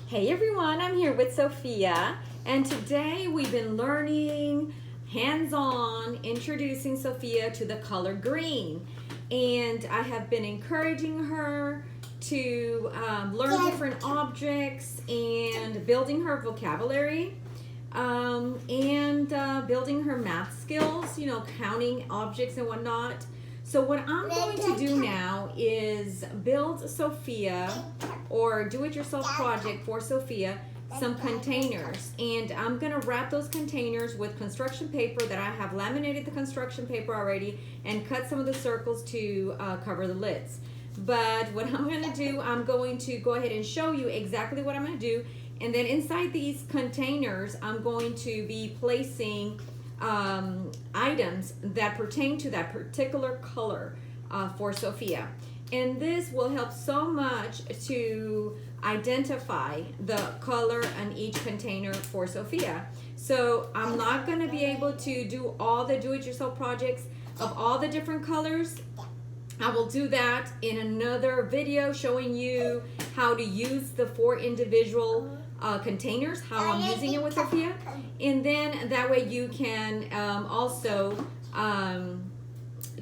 Hey everyone, I'm here with Sophia, and today we've been learning hands-on, introducing Sophia to the color green. And I have been encouraging her to learn different objects and building her vocabulary and building her math skills, counting objects and whatnot. So what I'm going to do now is build Sophia, or do-it-yourself project for Sophia, some containers. And I'm going to wrap those containers with construction paper that I have laminated the construction paper already and cut some of the circles to cover the lids. But what I'm going to do, I'm going to go ahead and show you exactly what I'm going to do. And then inside these containers, I'm going to be placing items that pertain to that particular color for Sophia. And this will help so much to identify the color on each container for Sophia. So I'm not going to be able to do all the do-it-yourself projects of all the different colors. I will do that in another video showing you how to use the 4 individual containers, how I'm using it with Sophia. And then that way you can also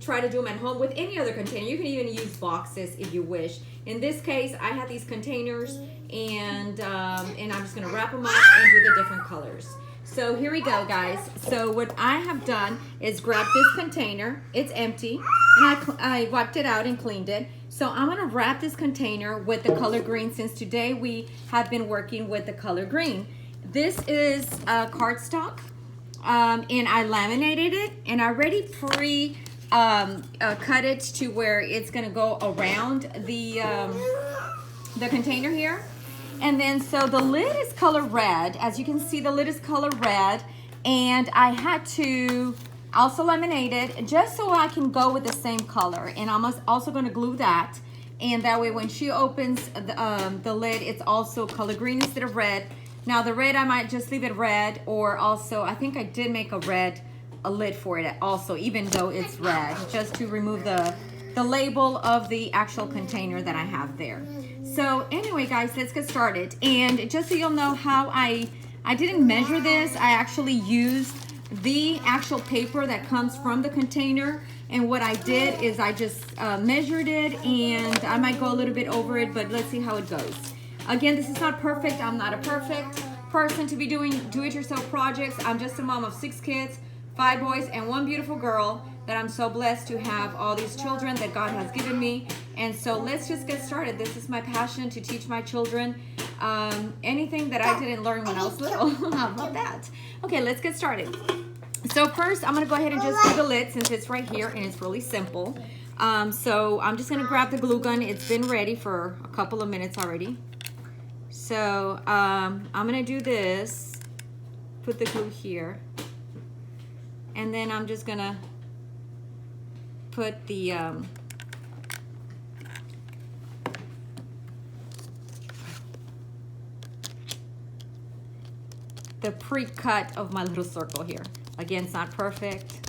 try to do them at home with any other container. You can even use boxes if you wish. In this case, I have these containers, and I'm just going to wrap them up and do the different colors. So here we go, guys. So what I have done is grab this container. It's empty, and I wiped it out and cleaned it. So I'm going to wrap this container with the color green, since today we have been working with the color green. This is cardstock, and I laminated it, and I already cut it to where it's going to go around the container here. And then so the lid is color red. As you can see, the lid is color red, and I had to also laminate it just so I can go with the same color. And I'm also going to glue that, and that way when she opens the lid, it's also color green instead of red. Now the red, I might just leave it red, or also I think I did make a lid for it also, even though it's red, just to remove the label of the actual container that I have there. So anyway, guys, let's get started. And just so you'll know how I didn't measure this, I actually used the actual paper that comes from the container. And what I did is I just measured it, and I might go a little bit over it, but let's see how it goes. Again, this is not perfect. I'm not a perfect person to be doing do-it-yourself projects. I'm just a mom of 6 kids, 5 boys, and 1 beautiful girl, that I'm so blessed to have all these children that God has given me. And so let's just get started. This is my passion, to teach my children anything that I didn't learn when I was little. How about that? Okay, let's get started. So first, I'm going to go ahead and just do the lid, since it's right here and it's really simple. So I'm just going to grab the glue gun. It's been ready for a couple of minutes already. So I'm going to do this, put the glue here, and then I'm just going to put the pre-cut of my little circle here. Again, it's not perfect,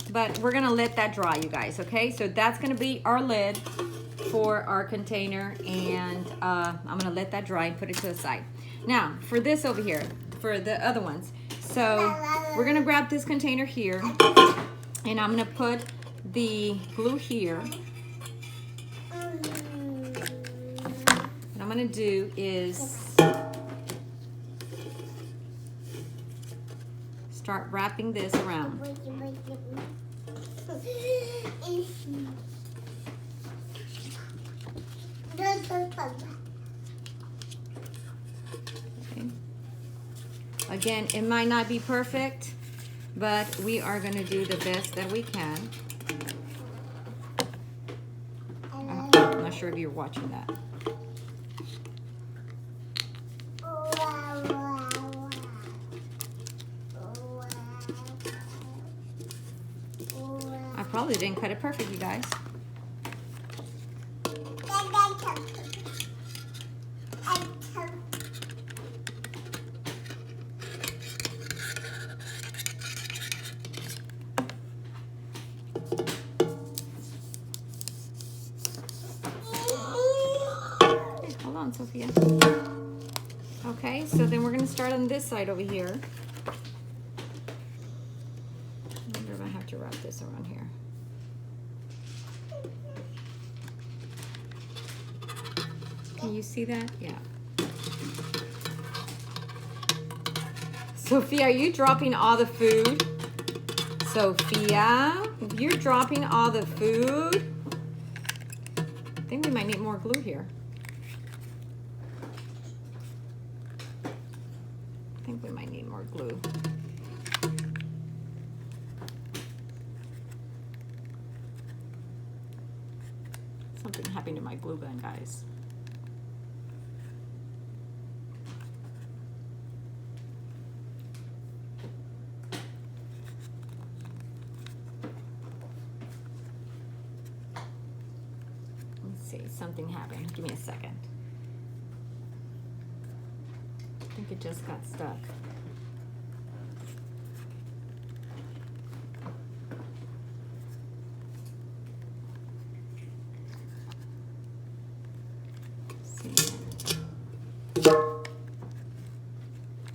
but we're gonna let that dry, you guys, okay? So that's gonna be our lid for our container, and I'm gonna let that dry and put it to the side. Now, for this over here, for the other ones, so we're gonna grab this container here, and I'm gonna put the glue here. What I'm gonna do is start wrapping this around. Okay. Again, it might not be perfect, but we are going to do the best that we can. I'm not sure if you're watching that. I probably didn't cut it perfect, you guys. on, Sophia? Okay, so then we're gonna start on this side over here. I wonder if I have to wrap this around here. Can you see that? Yeah. Sophia, are you dropping all the food? Sophia, you're dropping all the food. I think we might need more glue here. I think we might need more glue. Something happened to my glue gun, guys. Something happened. Give me a second. I think it just got stuck. Let's see.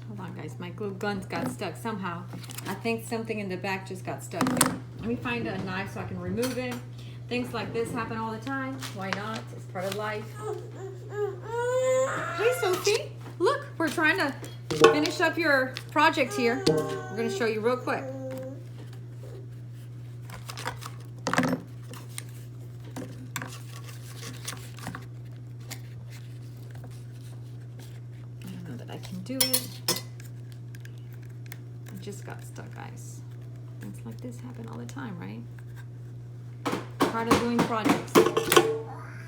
Hold on, guys. My glue guns got stuck somehow. I think something in the back just got stuck here. Let me find a knife so I can remove it. Things like this happen all the time. Why not? It's part of life. Hey, Sophie. Look, we're trying to finish up your project here. We're going to show you real quick. I don't know that I can do it. I just got stuck, guys. Things like this happen all the time, right? Part of doing projects.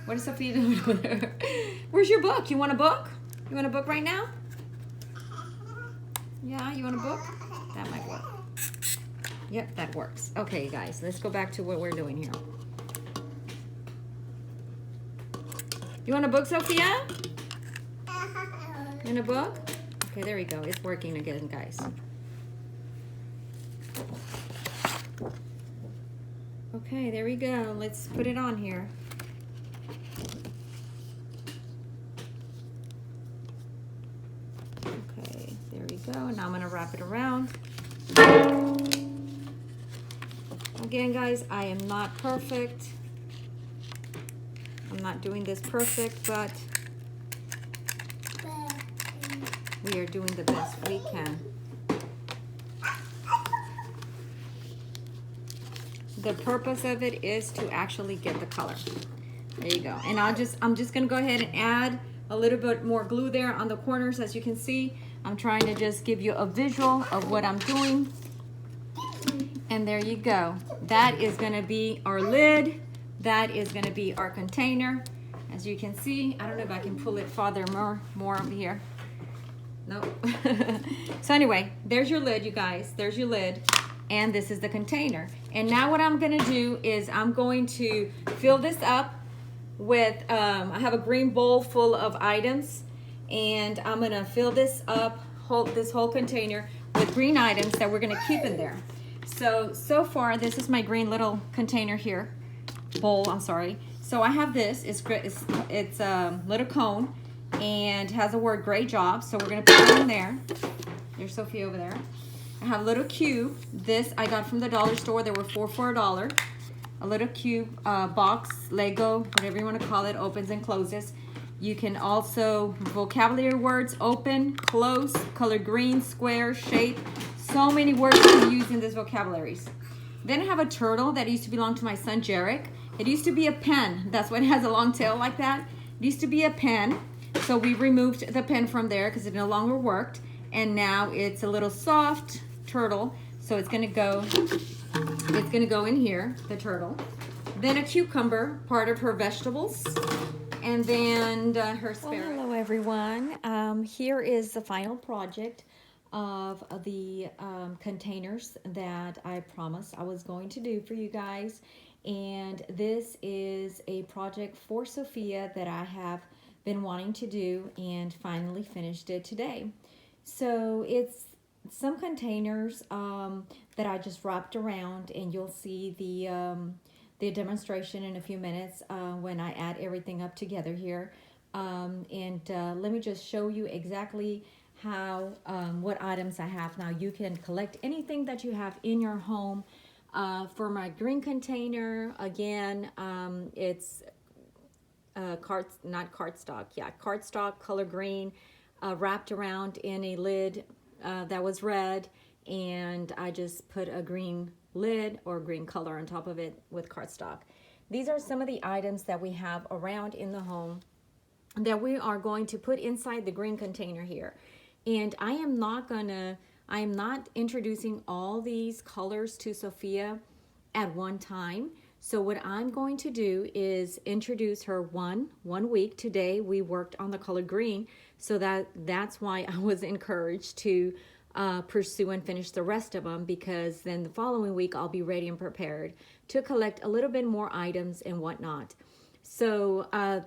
What is Sophia doing over there? Where's your book? You want a book? You want a book right now? Yeah, you want a book? That might work. Yep, that works. Okay, guys, let's go back to what we're doing here. You want a book, Sophia? You want a book? Okay, there we go. It's working again, guys. Okay, there we go. Let's put it on here. Okay, there we go. Now I'm going to wrap it around. Again, guys, I am not perfect. I'm not doing this perfect, but we are doing the best we can. The purpose of it is to actually get the color. There you go. And I'm just gonna go ahead and add a little bit more glue there on the corners. As you can see, I'm trying to just give you a visual of what I'm doing. And there you go. That is gonna be our lid. That is gonna be our container. As you can see, I don't know if I can pull it farther more over here. Nope. So anyway, there's your lid, you guys. There's your lid. And this is the container. And now what I'm gonna do is I'm going to fill this up with, I have a green bowl full of items, and I'm gonna fill this up, this whole container with green items that we're gonna keep in there. So far, this is my green little container here, bowl, I'm sorry. So I have this, it's a little cone, and has the word great job, so we're gonna put it in there. There's Sophia over there. I have a little cube. This I got from the dollar store. They were 4 for $1. A little cube box, Lego, whatever you want to call it, opens and closes. You can also, vocabulary words, open, close, color green, square, shape. So many words you can use in this vocabularies. Then I have a turtle that used to belong to my son, Jarek. It used to be a pen. That's why it has a long tail like that. It used to be a pen. So we removed the pen from there because it no longer worked. And now it's a little soft turtle, so it's gonna go in here, the turtle. Then a cucumber, part of her vegetables, and then her asparagus. Well, hello everyone. Here is the final project of the containers that I promised I was going to do for you guys. And this is a project for Sophia that I have been wanting to do and finally finished it today. So it's some containers that I just wrapped around, and you'll see the demonstration in a few minutes when I add everything up together here. Let me just show you exactly how what items I have. Now you can collect anything that you have in your home. For my green container, again, it's cardstock color green, wrapped around in a lid that was red, and I just put a green lid or green color on top of it with cardstock. These are some of the items that we have around in the home that we are going to put inside the green container here. And I am not introducing all these colors to Sophia at one time. So what I'm going to do is introduce her one week. Today we worked on the color green, so that's why I was encouraged to pursue and finish the rest of them, because then the following week I'll be ready and prepared to collect a little bit more items and whatnot. So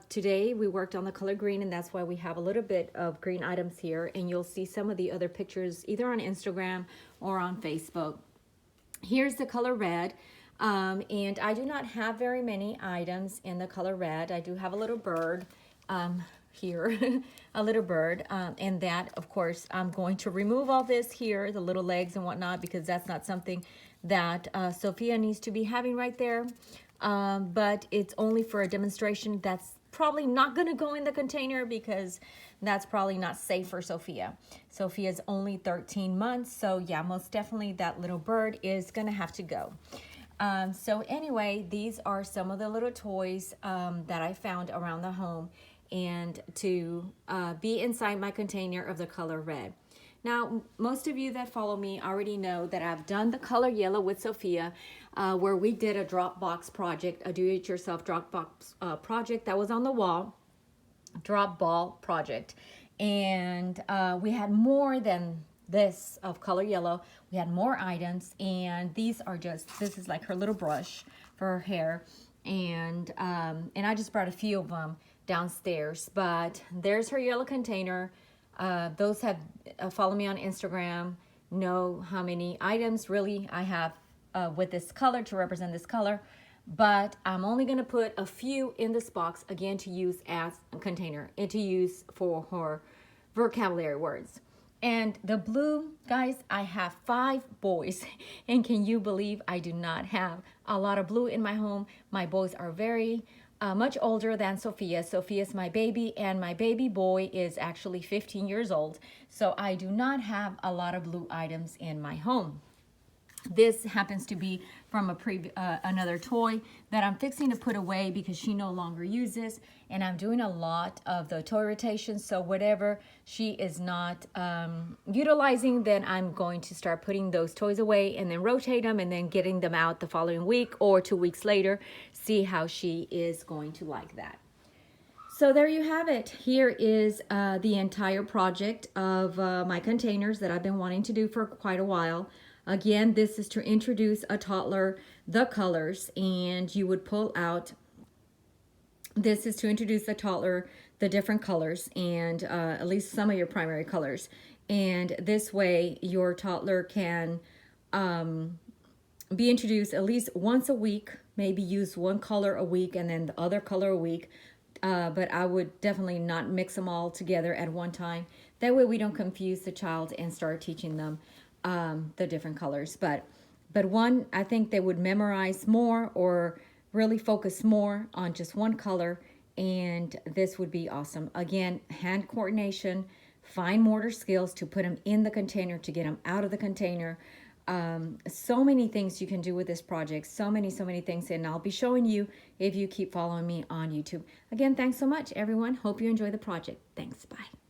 today we worked on the color green, and that's why we have a little bit of green items here, and you'll see some of the other pictures either on Instagram or on Facebook. Here's the color red, and I do not have very many items in the color red. I do have a little bird here, a little bird, and that, of course, I'm going to remove all this here, the little legs and whatnot, because that's not something that Sophia needs to be having right there. But it's only for a demonstration. That's probably not going to go in the container because that's probably not safe for Sophia. Sophia's only 13 months, so yeah, most definitely that little bird is going to have to go. So anyway, these are some of the little toys that I found around the home and to be inside my container of the color red. Now, most of you that follow me already know that I've done the color yellow with Sophia, where we did a drop box project, a do-it-yourself drop box project that was on the wall, drop ball project. And we had more than this of color yellow. We had more items, and these are just, this is like her little brush for her hair. And I just brought a few of them downstairs, but there's her yellow container. Those have follow me on Instagram know how many items really I have with this color to represent this color, but I'm only going to put a few in this box again to use as a container and to use for her vocabulary words. And the blue, guys, I have 5 boys, and can you believe I do not have a lot of blue in my home? My boys are very much older than Sophia. Sophia's my baby, and my baby boy is actually 15 years old. So I do not have a lot of blue items in my home. This happens to be from another toy that I'm fixing to put away because she no longer uses, and I'm doing a lot of the toy rotation, so whatever she is not utilizing, then I'm going to start putting those toys away and then rotate them and then getting them out the following week or 2 weeks later, see how she is going to like that. So there you have it. Here is the entire project of my containers that I've been wanting to do for quite a while. Again, this is to introduce a toddler the colors, and you would pull out, this is to introduce a toddler the different colors, and at least some of your primary colors. And this way your toddler can be introduced at least once a week, maybe use one color a week and then the other color a week. But I would definitely not mix them all together at one time. That way we don't confuse the child and start teaching them the different colors. But one, I think they would memorize more or really focus more on just one color, and this would be awesome. Again, hand coordination, fine motor skills to put them in the container, to get them out of the container. So many things you can do with this project, so many things, and I'll be showing you if you keep following me on YouTube. Again, thanks so much, everyone. Hope you enjoy the project. Thanks. Bye.